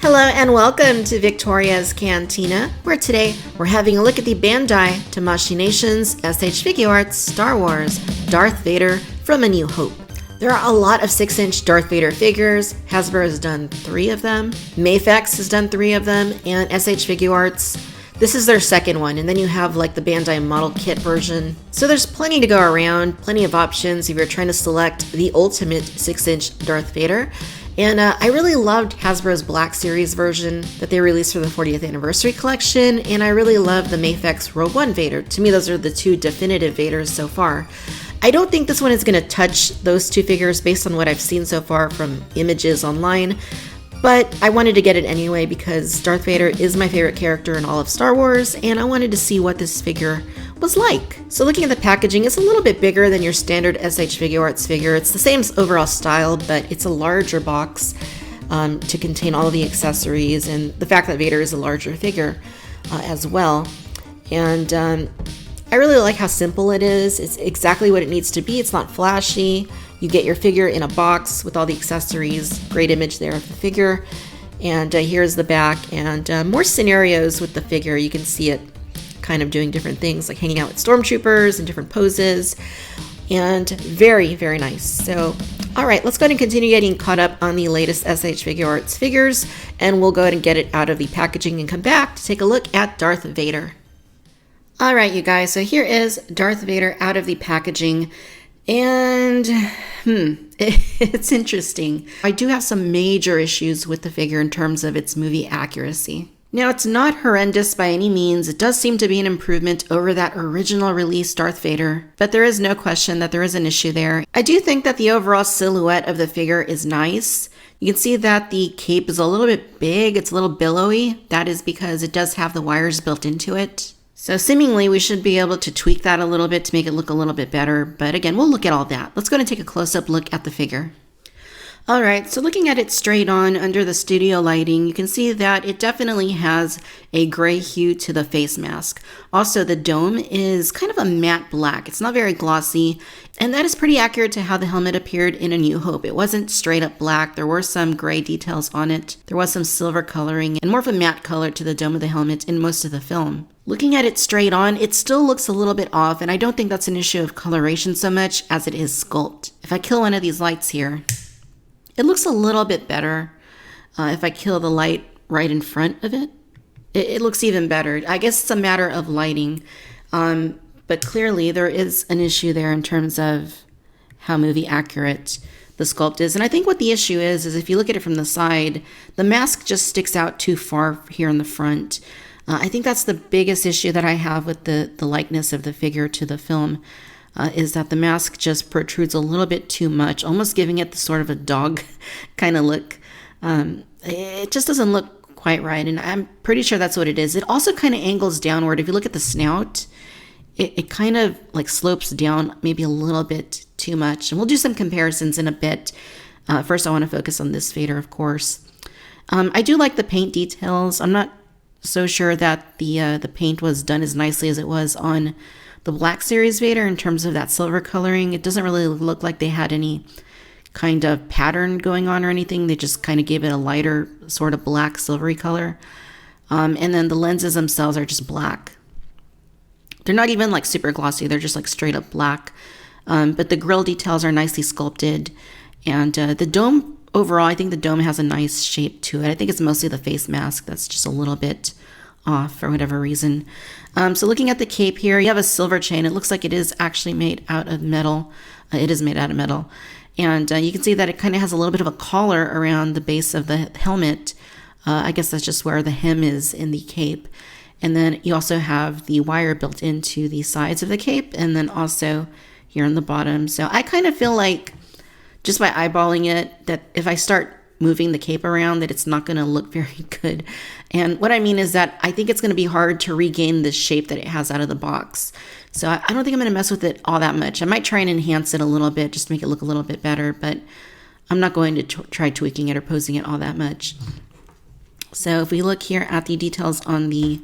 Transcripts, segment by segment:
Hello and welcome to Victoria's Cantina, where today we're having a look at the Bandai Tamashii Nations S.H. Figuarts Star Wars Darth Vader from A New Hope. There are a lot of 6-inch Darth Vader figures. Hasbro has done 3 of them, Mafex has done 3 of them, and S.H. Figuarts, this is their second one, and then you have like the Bandai model kit version. So there's plenty to go around, plenty of options if you're trying to select the ultimate 6-inch Darth Vader. And I really loved Hasbro's Black Series version that they released for the 40th anniversary collection, and I really love the Mafex Rogue One Vader. To me, those are the 2 definitive Vaders so far. I don't think this one is going to touch those 2 figures based on what I've seen so far from images online, but I wanted to get it anyway because Darth Vader is my favorite character in all of Star Wars, and I wanted to see what this figure was like. So looking at the packaging, it's a little bit bigger than your standard S.H. Figuarts figure. It's the same overall style, but it's a larger box to contain all of the accessories, and the fact that Vader is a larger figure as well. And I really like how simple it is. It's exactly what it needs to be. It's not flashy. You get your figure in a box with all the accessories. Great image there of the figure. And here's the back, and more scenarios with the figure. You can see it kind of doing different things like hanging out with stormtroopers and different poses, and very, very nice. So, all right, let's go ahead and continue getting caught up on the latest S.H. Figuarts figures, and we'll go ahead and get it out of the packaging and come back to take a look at Darth Vader. All right, you guys, so here is Darth Vader out of the packaging, and it's interesting. I do have some major issues with the figure in terms of its movie accuracy. Now, it's not horrendous by any means. It does seem to be an improvement over that original release Darth Vader, but there is no question that there is an issue there. I do think that the overall silhouette of the figure is nice. You can see that the cape is a little bit big. It's a little billowy. That is because it does have the wires built into it. So seemingly we should be able to tweak that a little bit to make it look a little bit better. But again, we'll look at all that. Let's go and take a close-up look at the figure. All right, so looking at it straight on under the studio lighting, you can see that it definitely has a gray hue to the face mask. Also, the dome is kind of a matte black. It's not very glossy, and that is pretty accurate to how the helmet appeared in A New Hope. It wasn't straight up black. There were some gray details on it. There was some silver coloring and more of a matte color to the dome of the helmet in most of the film. Looking at it straight on, it still looks a little bit off, and I don't think that's an issue of coloration so much as it is sculpt. If I kill one of these lights here, it looks a little bit better. If I kill the light right in front of it, it looks even better. I guess it's a matter of lighting, but clearly there is an issue there in terms of how movie accurate the sculpt is. And I think what the issue is if you look at it from the side, the mask just sticks out too far here in the front. I think that's the biggest issue that I have with the likeness of the figure to the film. Is that the mask just protrudes a little bit too much, almost giving it the sort of a dog kind of look. It just doesn't look quite right, and I'm pretty sure that's what it is. It also kind of angles downward. If you look at the snout, it kind of like slopes down maybe a little bit too much, and we'll do some comparisons in a bit. First, I want to focus on this Vader, of course. I do like the paint details. I'm not so sure that the paint was done as nicely as it was on the Black Series Vader in terms of that silver coloring. It doesn't really look like they had any kind of pattern going on or anything. They just kind of gave it a lighter sort of black silvery color. And then the lenses themselves are just black. They're not even like super glossy. They're just like straight up black. But the grille details are nicely sculpted. And the dome overall, I think the dome has a nice shape to it. I think it's mostly the face mask that's just a little bit off for whatever reason. So looking at the cape here, you have a silver chain. It looks like it is actually made out of metal. It is made out of metal. And you can see that it kind of has a little bit of a collar around the base of the helmet. I guess that's just where the hem is in the cape. And then you also have the wire built into the sides of the cape, and then also here on the bottom. So I kind of feel like just by eyeballing it, that if I start moving the cape around, that it's not going to look very good. And what I mean is that I think it's going to be hard to regain the shape that it has out of the box. So I don't think I'm going to mess with it all that much. I might try and enhance it a little bit, just to make it look a little bit better, but I'm not going to try tweaking it or posing it all that much. So if we look here at the details on the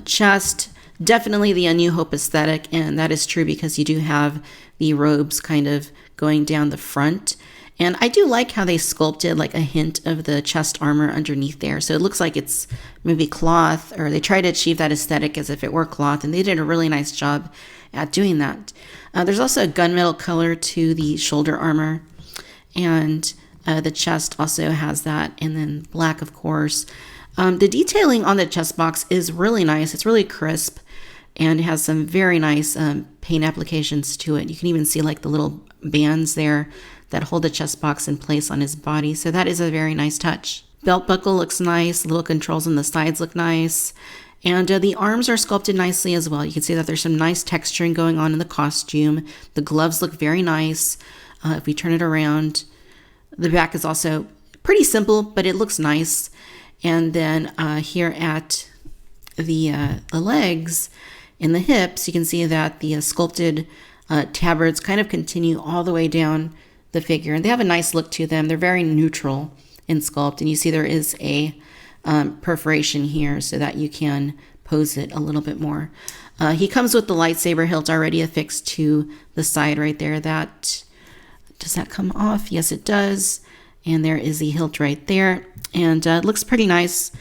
chest, definitely the A New Hope aesthetic, and that is true because you do have the robes kind of going down the front. And I do like how they sculpted like a hint of the chest armor underneath there. So it looks like it's maybe cloth, or they try to achieve that aesthetic as if it were cloth. And they did a really nice job at doing that. There's also a gunmetal color to the shoulder armor. And the chest also has that. And then black, of course. The detailing on the chest box is really nice. It's really crisp. And it has some very nice paint applications to it. You can even see like the little bands there that hold the chest box in place on his body. So that is a very nice touch. Belt buckle looks nice. Little controls on the sides look nice. And the arms are sculpted nicely as well. You can see that there's some nice texturing going on in the costume. The gloves look very nice. If we turn it around, the back is also pretty simple, but it looks nice. And then here at the legs, in the hips, you can see that the sculpted tabards kind of continue all the way down the figure. And they have a nice look to them. They're very neutral in sculpt. And you see there is a perforation here so that you can pose it a little bit more. He comes with the lightsaber hilt already affixed to the side right there. Does that come off? Yes, it does. And there is the hilt right there. And it looks pretty nice.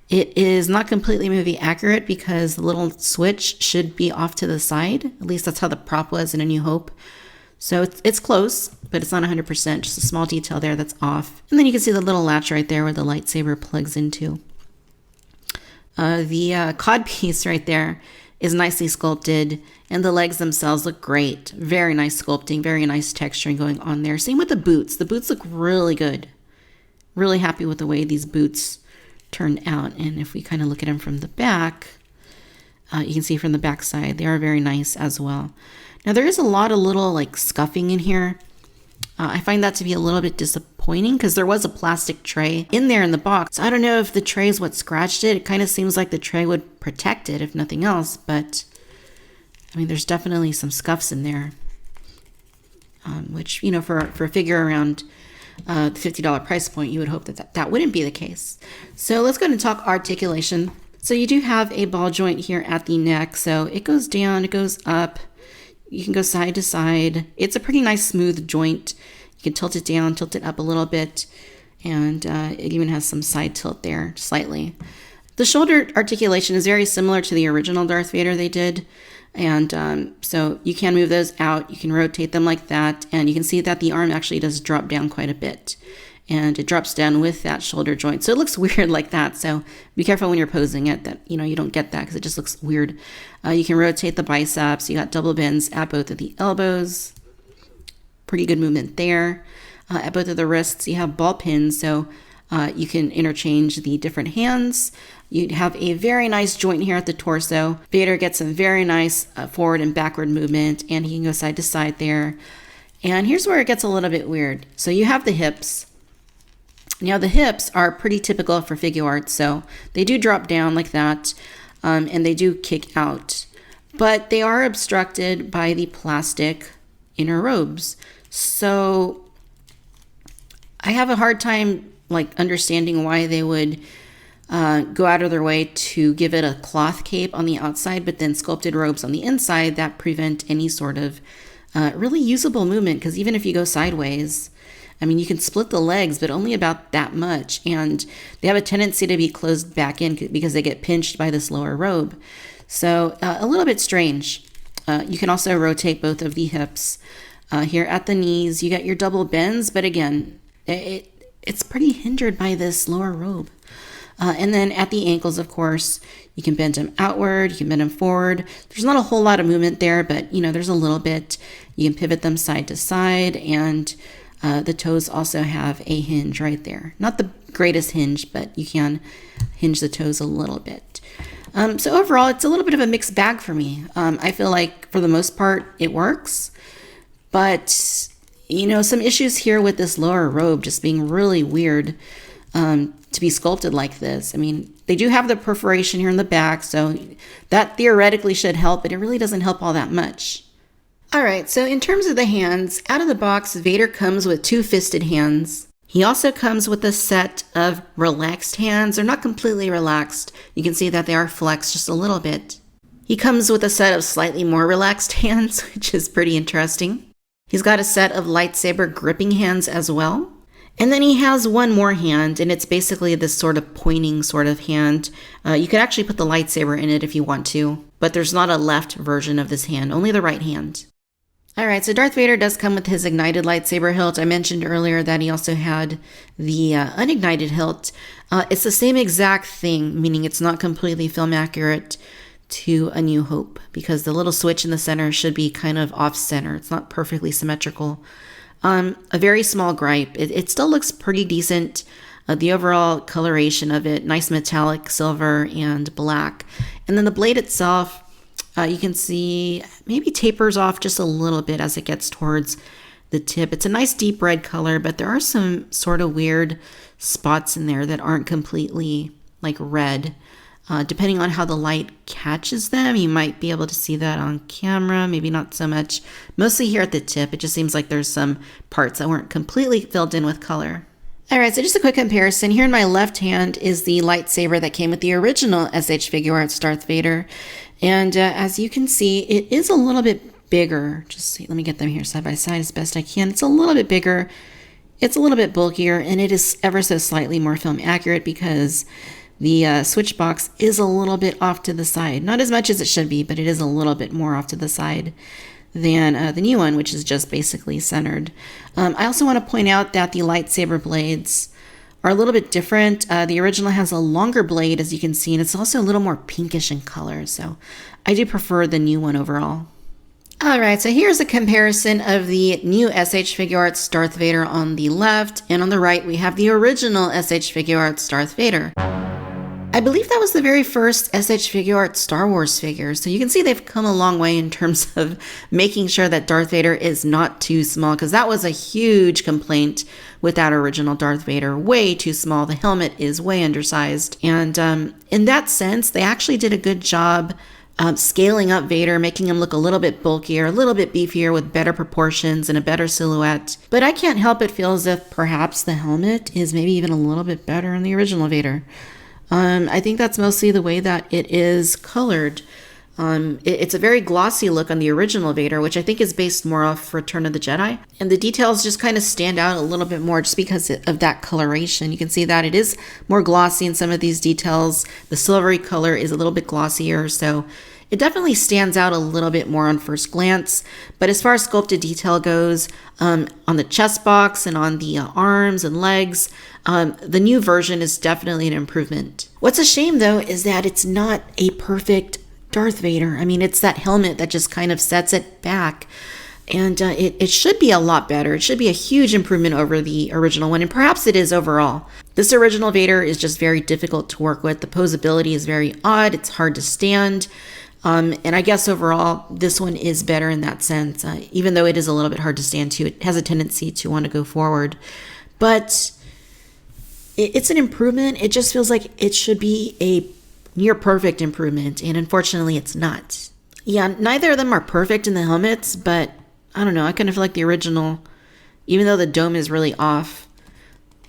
It is not completely movie accurate because the little switch should be off to the side. At least that's how the prop was in A New Hope. So it's close, but it's not 100%. Just a small detail there that's off. And then you can see the little latch right there where the lightsaber plugs into. The cod piece right there is nicely sculpted, and the legs themselves look great. Very nice sculpting, very nice texturing going on there. Same with the boots. The boots look really good. Really happy with the way these boots turned out. And if we kind of look at them from the back, you can see from the back side, they are very nice as well. Now there is a lot of little like scuffing in here. I find that to be a little bit disappointing because there was a plastic tray in there in the box. I don't know if the tray is what scratched it. It kind of seems like the tray would protect it if nothing else, but I mean, there's definitely some scuffs in there, which, you know, for a figure around the $50 price point, you would hope that wouldn't be the case. So let's go ahead and talk articulation. So you do have a ball joint here at the neck. So it goes down, it goes up. You can go side to side. It's a pretty nice smooth joint. You can tilt it down, tilt it up a little bit. And it even has some side tilt there slightly. The shoulder articulation is very similar to the original Darth Vader they did. And so you can move those out. You can rotate them like that. And you can see that the arm actually does drop down quite a bit. And it drops down with that shoulder joint. So it looks weird like that. So be careful when you're posing it that, you know, you don't get that because it just looks weird. You can rotate the biceps. You got double bends at both of the elbows. Pretty good movement there. At both of the wrists, you have ball pins. So you can interchange the different hands. You'd have a very nice joint here at the torso. Vader gets a very nice forward and backward movement, and he can go side to side there. And here's where it gets a little bit weird. So you have the hips. Now the hips are pretty typical for Figuarts, so they do drop down like that, and they do kick out. But they are obstructed by the plastic inner robes. So I have a hard time like understanding why they would go out of their way to give it a cloth cape on the outside, but then sculpted robes on the inside that prevent any sort of really usable movement. Because even if you go sideways, I mean, you can split the legs, but only about that much. And they have a tendency to be closed back in because they get pinched by this lower robe. So a little bit strange. You can also rotate both of the hips. Here at the knees, you get your double bends, but again, it's pretty hindered by this lower robe. And then at the ankles, of course, you can bend them outward, you can bend them forward. There's not a whole lot of movement there, but, you know, there's a little bit. You can pivot them side to side, and the toes also have a hinge right there. Not the greatest hinge, but you can hinge the toes a little bit. So overall, it's a little bit of a mixed bag for me. I feel like for the most part, it works. But, you know, some issues here with this lower robe just being really weird to be sculpted like this. I mean, they do have the perforation here in the back, so that theoretically should help, but it really doesn't help all that much. All right, so in terms of the hands, out of the box, Vader comes with 2-fisted hands. He also comes with a set of relaxed hands. They're not completely relaxed. You can see that they are flexed just a little bit. He comes with a set of slightly more relaxed hands, which is pretty interesting. He's got a set of lightsaber gripping hands as well. And then he has one more hand, and it's basically this sort of pointing sort of hand. You could actually put the lightsaber in it if you want to, but there's not a left version of this hand, only the right hand. All right, so Darth Vader does come with his ignited lightsaber hilt. I mentioned earlier that he also had the unignited hilt. It's the same exact thing, meaning it's not completely film accurate to A New Hope, because the little switch in the center should be kind of off center. It's not perfectly symmetrical. A very small gripe. It still looks pretty decent. The overall coloration of it, nice metallic silver and black. And then the blade itself, you can see maybe tapers off just a little bit as it gets towards the tip. It's a nice deep red color, but there are some sort of weird spots in there that aren't completely like red. Depending on how the light catches them, you might be able to see that on camera, maybe not so much. Mostly here at the tip, it just seems like there's some parts that weren't completely filled in with color. All right, so just a quick comparison. Here in my left hand is the lightsaber that came with the original S.H. Figuarts Darth Vader. And as you can see, it is a little bit bigger. Let me get them here side by side as best I can. It's a little bit bigger. It's a little bit bulkier, and it is ever so slightly more film accurate because the switch box is a little bit off to the side. Not as much as it should be, but it is a little bit more off to the side than the new one, which is just basically centered. I also want to point out that the lightsaber blades are a little bit different. The original has a longer blade, as you can see, and it's also a little more pinkish in color. So I do prefer the new one overall. All right, so here's a comparison of the new S.H. Figuarts Darth Vader on the left, and on the right we have the original S.H. Figuarts Darth Vader. I believe that was the very first S.H. Figuarts Star Wars figure, so you can see they've come a long way in terms of making sure that Darth Vader is not too small, because that was a huge complaint with that original Darth Vader. Way too small. The helmet is way undersized. And in that sense, they actually did a good job scaling up Vader, making him look a little bit bulkier, a little bit beefier with better proportions and a better silhouette. But I can't help but feel as if perhaps the helmet is maybe even a little bit better than the original Vader. I think that's mostly the way that it is colored. It's a very glossy look on the original Vader, which I think is based more off Return of the Jedi. And the details just kind of stand out a little bit more just because of that coloration. You can see that it is more glossy in some of these details. The silvery color is a little bit glossier, so it definitely stands out a little bit more on first glance. But as far as sculpted detail goes, on the chest box and on the arms and legs, the new version is definitely an improvement. What's a shame, though, is that it's not a perfect Darth Vader. I mean, it's that helmet that just kind of sets it back. And it should be a lot better. It should be a huge improvement over the original one, and perhaps it is overall. This original Vader is just very difficult to work with. The posability is very odd. It's hard to stand. And I guess overall, this one is better in that sense. Even though it is a little bit hard to stand to, it has a tendency to want to go forward. But it's an improvement. It just feels like it should be a near perfect improvement, and unfortunately it's not. Yeah, neither of them are perfect in the helmets, but I don't know, I kind of feel like the original, even though the dome is really off,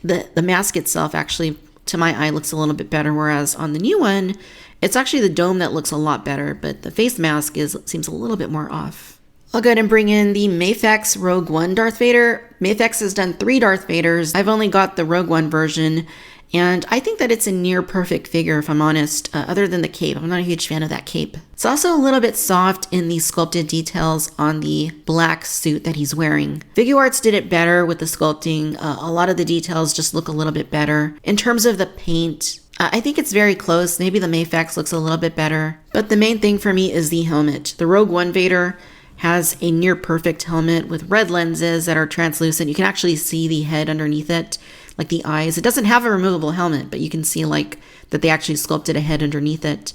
the mask itself actually, to my eye, looks a little bit better, whereas on the new one, it's actually the dome that looks a lot better, but the face mask seems a little bit more off. I'll go ahead and bring in the Mafex Rogue One Darth Vader. Mafex has done 3 Darth Vaders. I've only got the Rogue One version, and I think that it's a near perfect figure, if I'm honest, other than the cape. I'm not a huge fan of that cape. It's also a little bit soft in the sculpted details on the black suit that he's wearing. Figuarts did it better with the sculpting. A lot of the details just look a little bit better. In terms of the paint, I think it's very close. Maybe the Mafex looks a little bit better. But the main thing for me is the helmet. The Rogue One Vader has a near perfect helmet with red lenses that are translucent. You can actually see the head underneath it, like the eyes. It doesn't have a removable helmet, but you can see like that they actually sculpted a head underneath it.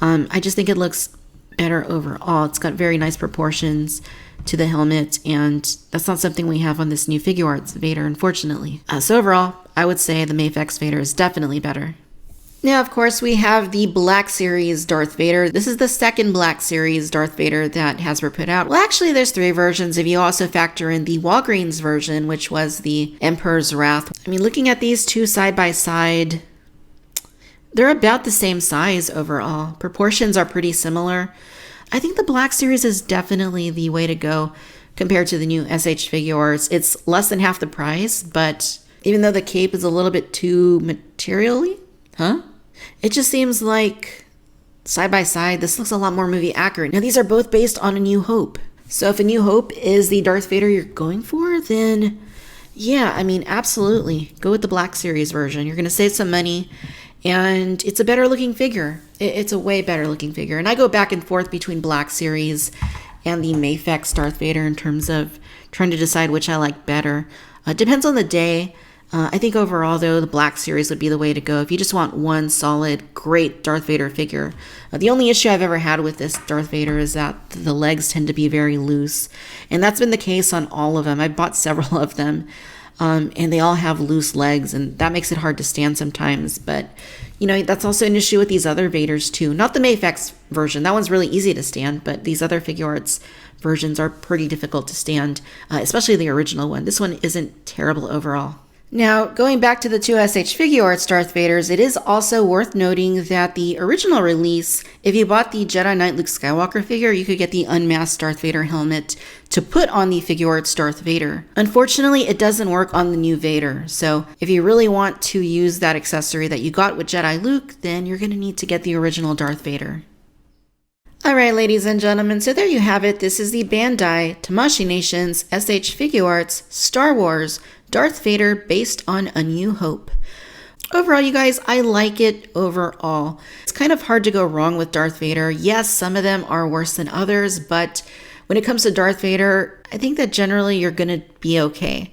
I just think it looks better overall. It's got very nice proportions to the helmet, and that's not something we have on this new Figuarts Vader, unfortunately. So overall, I would say the Mafex Vader is definitely better. Now, of course, we have the Black Series Darth Vader. This is the second Black Series Darth Vader that Hasbro put out. Well, actually, there's 3 versions if you also factor in the Walgreens version, which was the Emperor's Wrath. I mean, looking at these two side by side, they're about the same size overall. Proportions are pretty similar. I think the Black Series is definitely the way to go. compared to the new SH Figuarts. It's less than half the price, but even though the cape is a little bit too materially, it just seems like side by side, this looks a lot more movie accurate. Now, these are both based on A New Hope. So if A New Hope is the Darth Vader you're going for, then yeah, I mean, absolutely. Go with the Black Series version. You're going to save some money, and it's a better looking figure. It's a way better looking figure. And I go back and forth between Black Series and the Mafex Darth Vader in terms of trying to decide which I like better. Depends on the day. I think overall, though, the Black Series would be the way to go if you just want one solid, great Darth Vader figure. The only issue I've ever had with this Darth Vader is that the legs tend to be very loose. And that's been the case on all of them. I bought several of them, and they all have loose legs, and that makes it hard to stand sometimes. But, you know, that's also an issue with these other Vaders, too. Not the Mafex version. That one's really easy to stand, but these other Figuarts versions are pretty difficult to stand, especially the original one. This one isn't terrible overall. Now, going back to the two SH Figuarts Darth Vaders, it is also worth noting that the original release, if you bought the Jedi Knight Luke Skywalker figure, you could get the unmasked Darth Vader helmet to put on the Figuarts Darth Vader. Unfortunately, it doesn't work on the new Vader, so if you really want to use that accessory that you got with Jedi Luke, then you're going to need to get the original Darth Vader. Alright, ladies and gentlemen, so there you have it. This is the Bandai Tamashii Nations S.H. Figuarts Star Wars Darth Vader based on A New Hope. Overall, you guys, I like it overall. It's kind of hard to go wrong with Darth Vader. Yes, some of them are worse than others, but when it comes to Darth Vader, I think that generally you're going to be okay.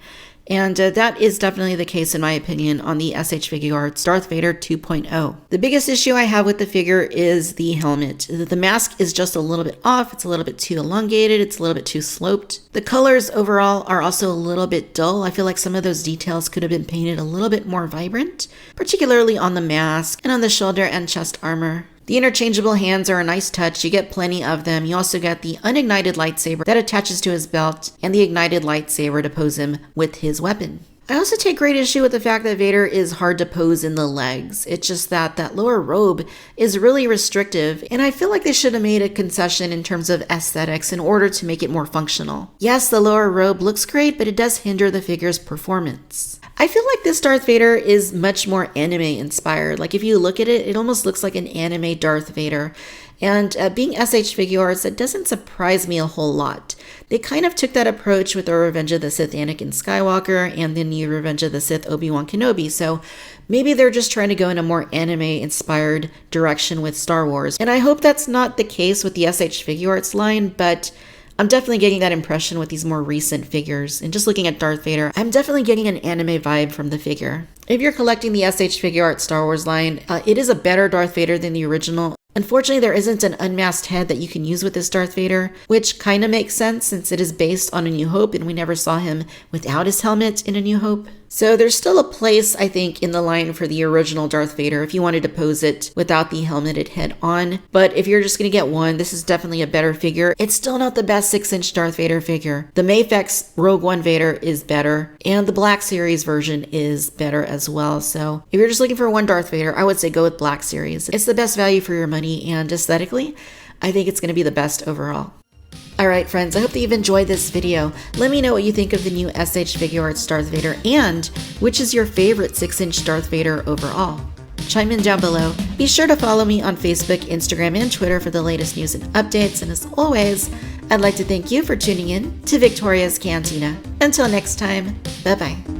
And that is definitely the case, in my opinion, on the SH Figuarts Darth Vader 2.0. The biggest issue I have with the figure is the helmet. The mask is just a little bit off. It's a little bit too elongated. It's a little bit too sloped. The colors overall are also a little bit dull. I feel like some of those details could have been painted a little bit more vibrant, particularly on the mask and on the shoulder and chest armor. The interchangeable hands are a nice touch. You get plenty of them. You also get the unignited lightsaber that attaches to his belt and the ignited lightsaber to pose him with his weapon. I also take great issue with the fact that Vader is hard to pose in the legs. It's just that lower robe is really restrictive, and I feel like they should have made a concession in terms of aesthetics in order to make it more functional. Yes, the lower robe looks great, but it does hinder the figure's performance. I feel like this Darth Vader is much more anime inspired. Like if you look at it, it almost looks like an anime Darth Vader. And being SH Figuarts, it doesn't surprise me a whole lot. They kind of took that approach with the Revenge of the Sith Anakin Skywalker and the new Revenge of the Sith Obi-Wan Kenobi. So maybe they're just trying to go in a more anime-inspired direction with Star Wars. And I hope that's not the case with the SH Figuarts line, but I'm definitely getting that impression with these more recent figures. And just looking at Darth Vader, I'm definitely getting an anime vibe from the figure. If you're collecting the SH Figuarts Star Wars line, it is a better Darth Vader than the original. Unfortunately, there isn't an unmasked head that you can use with this Darth Vader, which kind of makes sense since it is based on A New Hope and we never saw him without his helmet in A New Hope. So there's still a place, I think, in the line for the original Darth Vader if you wanted to pose it without the helmeted head on. But if you're just going to get one, this is definitely a better figure. It's still not the best 6-inch Darth Vader figure. The Mafex Rogue One Vader is better, and the Black Series version is better as well. So if you're just looking for one Darth Vader, I would say go with Black Series. It's the best value for your money, and aesthetically, I think it's going to be the best overall. Alright friends, I hope that you've enjoyed this video. Let me know what you think of the new SH Figuarts Darth Vader and which is your favorite 6-inch Darth Vader overall. Chime in down below. Be sure to follow me on Facebook, Instagram, and Twitter for the latest news and updates. And as always, I'd like to thank you for tuning in to Victoria's Cantina. Until next time, bye-bye.